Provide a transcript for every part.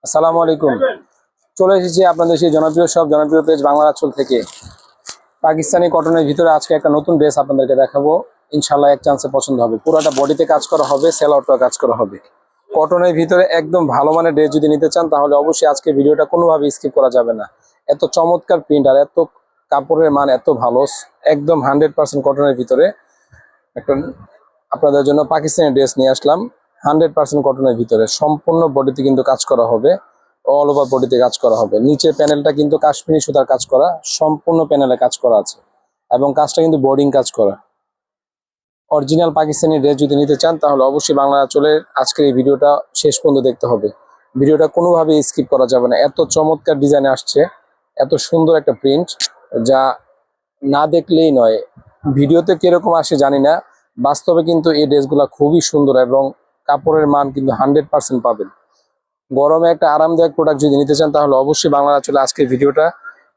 আসসালামু আলাইকুম। চলে এসেছি আপনাদের সেই জনপ্রিয় পেজ বাংলা আঁচল থেকে। পাকিস্তানি কটনের ভিতরে আজকে একটা নতুন ড্রেস আপনাদেরকে দেখাবো। ইনশাল্লাহ এক চান্সে পছন্দ হবে। পুরোটা বডিতে কাজ করা হবে, সেলআউটটা কাজ করা হবে। কটনের ভিতরে একদম ভালো মানের ড্রেস যদি নিতে চান তাহলে অবশ্যই আজকে ভিডিওটা কোনোভাবে স্কিপ করা যাবে না। এত চমৎকার প্রিন্ট আর এত কাপড়ের মান এত ভালো, একদম 100% কটনের ভিতরে একটা আপনাদের জন্য পাকিস্তানি ড্রেস নিয়ে আসলাম। 100% কটনের ভিতরে সম্পূর্ণ বডিতে কিন্তু কাজ করা হবে, অল ওভার বডিতে কাজ করা হবে। নিচের প্যানেলটা কিন্তু কাশ্মীরি সুতার কাজ করা, সম্পূর্ণ প্যানেলে কাজ করা আছে এবং কাজটা কিন্তু বোর্ডিং কাজ করা। অরিজিনাল পাকিস্তানি ড্রেস যদি নিতে চান তাহলে অবশ্যই বাংলা আঁচলের আজকের এই ভিডিওটা শেষ পর্যন্ত দেখতে হবে। ভিডিওটা কোনোভাবেই স্কিপ করা যাবে না। এত চমৎকার ডিজাইনে আসছে, এত সুন্দর একটা প্রিন্ট যা না দেখলেই নয়। ভিডিওতে কিরকম আসে জানি না, বাস্তবে কিন্তু এই ড্রেসগুলো খুবই সুন্দর এবং কাপড়ের মান কিন্তু 100% পাবেন। গরমে একটা আরামদায়ক প্রোডাক্ট যদি নিতে চান তাহলে অবশ্যই বাংলা আঁচলে আজকের ভিডিওটা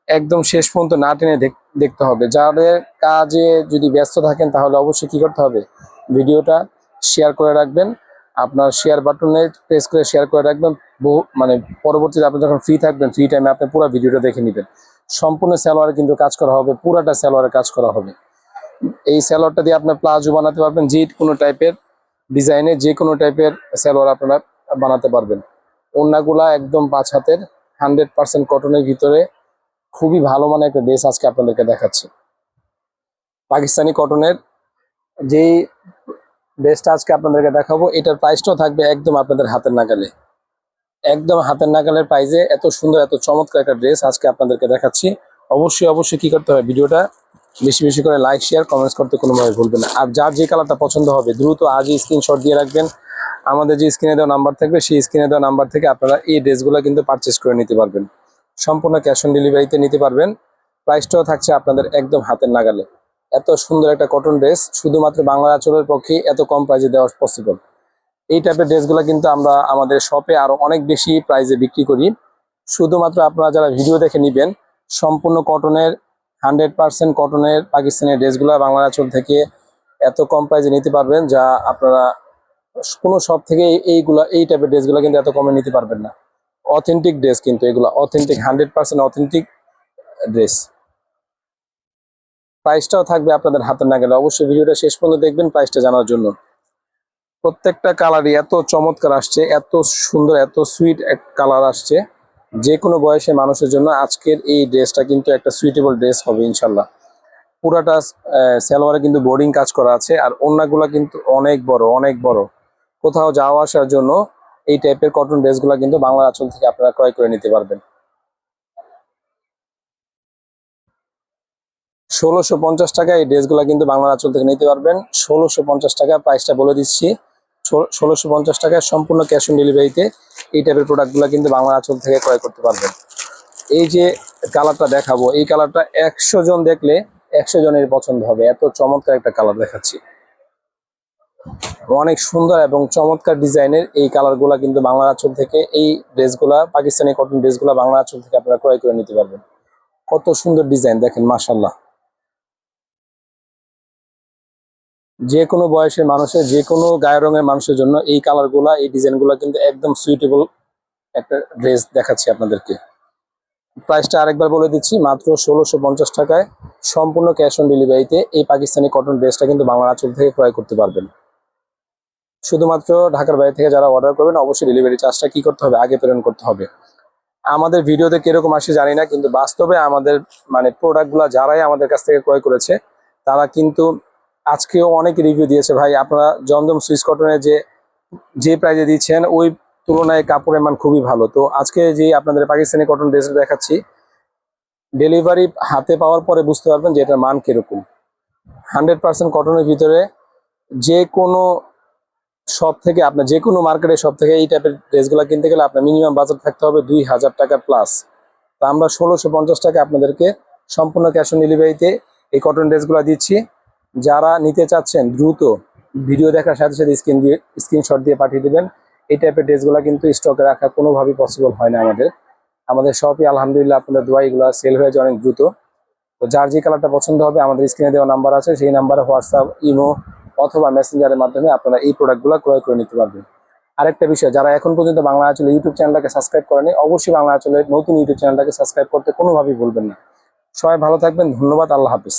একদম শেষ পর্যন্ত না টেনে দেখতে হবে। যাদের কাজে যদি ব্যস্ত থাকেন তাহলে অবশ্যই কি করতে হবে, ভিডিওটা শেয়ার করে রাখবেন। আপনার শেয়ার বাটনে প্রেস করে শেয়ার করে রাখবেন। পরবর্তীতে আপনি যখন ফ্রি থাকবেন, ফ্রি টাইমে আপনি পুরো ভিডিওটা দেখে নেবেন। সম্পূর্ণ সালোয়ারে কিন্তু কাজ করা হবে, পুরাটা সালোয়ারে কাজ করা হবে। এই সালোয়ারটা দিয়ে আপনার প্লাজো বানাতে পারবেন, যে কোনো টাইপের ডিজাইনে যে কোনো টাইপের সালোয়ার আপনারা বানাতে পারবেন। ওড়নাগুলা একদম 5 হাতের 100% কটনের ভিতরে খুবই ভালো মানের একটা ড্রেস আজকে আপনাদেরকে দেখাচ্ছি। পাকিস্তানি কটনের যেই ড্রেসটা আজকে আপনাদেরকে দেখাবো, এটার প্রাইসটাও থাকবে একদম আপনাদের হাতের নাগালে। একদম হাতের নাগালের প্রাইসে এত সুন্দর এত চমৎকার একটা ড্রেস আজকে আপনাদেরকে দেখাচ্ছি। অবশ্যই কি করতে হবে, ভিডিওটা বেশি বেশি করে লাইক শেয়ার কমেন্টস করতে কোনোভাবে ভুলবেন না। আর যার যে কালারটা পছন্দ হবে দ্রুত আজই স্ক্রিনশট দিয়ে রাখবেন। আমাদের যে স্ক্রিনে দেওয়া নাম্বার থাকবে সেই স্ক্রিনে দেওয়া নাম্বার থেকে আপনারা এই ড্রেসগুলো কিন্তু পারচেস করে নিতে পারবেন। সম্পূর্ণ ক্যাশ অন ডেলিভারিতে নিতে পারবেন। প্রাইসটাও থাকছে আপনাদের একদম হাতের নাগালে। এত সুন্দর একটা কটন ড্রেস শুধুমাত্র বাংলা আঁচলের পক্ষে এত কম প্রাইসে দেওয়া পসিবল। এই টাইপের ড্রেসগুলো কিন্তু আমরা আমাদের শপে আরো অনেক বেশি প্রাইসে বিক্রি করি। শুধুমাত্র আপনারা যারা ভিডিও দেখে নেবেন, সম্পূর্ণ কটনের 100% কটনের পাকিস্তানি ড্রেসগুলো বাংলা আঁচল থেকে এত কম প্রাইসে নিতে পারবেন, যা আপনারা কোনো শপ থেকে এই টাইপের ড্রেসগুলো কিন্তু এত কমে নিতে পারবেন না। অথেন্টিক ড্রেস কিন্তু এগুলো অথেন্টিক, 100% অথেন্টিক ড্রেস। প্রাইসটাও থাকবে আপনাদের হাতের নাগালে। অবশ্যই ভিডিওটা শেষ পর্যন্ত দেখবেন প্রাইসটা জানার জন্য। প্রত্যেকটা কালারই এত চমৎকার আসছে, এত সুন্দর এত সুইট এক কালার আসছে। যে কোনো বয়সের মানুষের জন্য আজকের এই ড্রেসটা কিন্তু একটা সুইটেবল ড্রেস হবে ইনশাল্লাহ। পুরাটা সালোয়ারে কিন্তু বোর্ডিং কাজ করা আছে আর ওড়নাগুলা কিন্তু অনেক বড়। কোথাও যাওয়া আসার জন্য এই টাইপের কটন ড্রেসগুলো কিন্তু বাংলা আঁচল থেকে আপনারা ক্রয় করে নিতে পারবেন। 1650 টাকা এই ড্রেসগুলো কিন্তু বাংলা আঁচল থেকে নিতে পারবেন। 1650 টাকা প্রাইসটা বলে দিচ্ছি। 1650 টাকায় সম্পূর্ণ ক্যাশ অন ডেলিভারিতে এই টাইপের প্রোডাক্টগুলো কিন্তু বাংলা আঁচল থেকে ক্রয় করতে পারবেন। এই যে কালারটা দেখাবো, এই কালারটা 100 জন দেখলে 100 জনের পছন্দ হবে। এত চমৎকার একটা কালার দেখাচ্ছি, অনেক সুন্দর এবং চমৎকার ডিজাইনের এই কালারগুলা কিন্তু বাংলা আঁচল থেকে, এই ড্রেসগুলা পাকিস্তানি কটন ড্রেসগুলা বাংলা আঁচল থেকে আপনারা ক্রয় করে নিতে পারবেন। কত সুন্দর ডিজাইন দেখেন, মাশাআল্লাহ। যে কোনো বয়সের মানুষের, যে কোনো গায়ের রঙের মানুষের জন্য এই কালারগুলা এই ডিজাইনগুলা কিন্তু একদম সুইটেবল একটা ড্রেস দেখাচ্ছি আপনাদেরকে। প্রাইসটা আরেকবার বলে দিচ্ছি, মাত্র 1650 টাকায় সম্পূর্ণ ক্যাশ অন ডেলিভারিতে এই পাকিস্তানি কটন ড্রেসটা কিন্তু বাংলা আঁচল থেকে ক্রয় করতে পারবেন। শুধুমাত্র ঢাকার বাইরে থেকে যারা অর্ডার করবেন অবশ্যই ডেলিভারি চার্জটা কি করতে হবে, আগে প্রেরণ করতে হবে। আমাদের ভিডিওতে কিরকম আসে জানি না, কিন্তু বাস্তবে আমাদের প্রোডাক্টগুলো যারাই আমাদের কাছ থেকে ক্রয় করেছে তারা কিন্তু আজকেও অনেক রিভিউ দিয়েছে, ভাই আপনারা জমজম সুইস কটনের যে প্রাইজে দিচ্ছেন ওই তুলনায় কাপড়ের মান খুবই ভালো। তো আজকে যে আপনাদের পাকিস্তানি কটন ড্রেস দেখাচ্ছি, ডেলিভারি হাতে পাওয়ার পরে বুঝতে পারবেন যে এটার মান কিরকম। 100% কটনের ভিতরে যে কোনো শপ থেকে, আপনার যে কোনো মার্কেটের শপ থেকে এই টাইপের ড্রেসগুলো কিনতে গেলে আপনার মিনিমাম বাজেট থাকতে হবে 2000 টাকা প্লাস। তা আমরা 1650 টাকা আপনাদেরকে সম্পূর্ণ ক্যাশ অন ডেলিভারিতে এই কটন ড্রেসগুলো দিচ্ছি। যারা নিতে চাচ্ছেন দ্রুত ভিডিও দেখার সাথে সাথে স্ক্রিনশট দিয়ে পাঠিয়ে দেবেন। এই টাইপের ড্রেসগুলো কিন্তু স্টকে রাখা কোনোভাবেই পসিবল হয় না আমাদের শপে। আলহামদুলিল্লাহ আপনাদের দোয়া এগুলো সেল হয়ে যায় অনেক দ্রুত। তো যার যে কালারটা পছন্দ হবে আমাদের স্ক্রিনে দেওয়া নাম্বার আছে, সেই নাম্বারে হোয়াটসঅ্যাপ, ইমো অথবা মেসেঞ্জারের মাধ্যমে আপনারা এই প্রোডাক্টগুলো ক্রয় করে নিতে পারবেন। আরেকটা বিষয়, যারা এখন পর্যন্ত বাংলা আঁচল ইউটিউব চ্যানেলটাকে সাবস্ক্রাইব করেনি, অবশ্যই বাংলা আঁচলের নতুন ইউটিউব চ্যানেলটাকে সাবস্ক্রাইব করতে কোনোভাবেই ভুলবেন না। সবাই ভালো থাকবেন, ধন্যবাদ, আল্লাহ হাফিজ।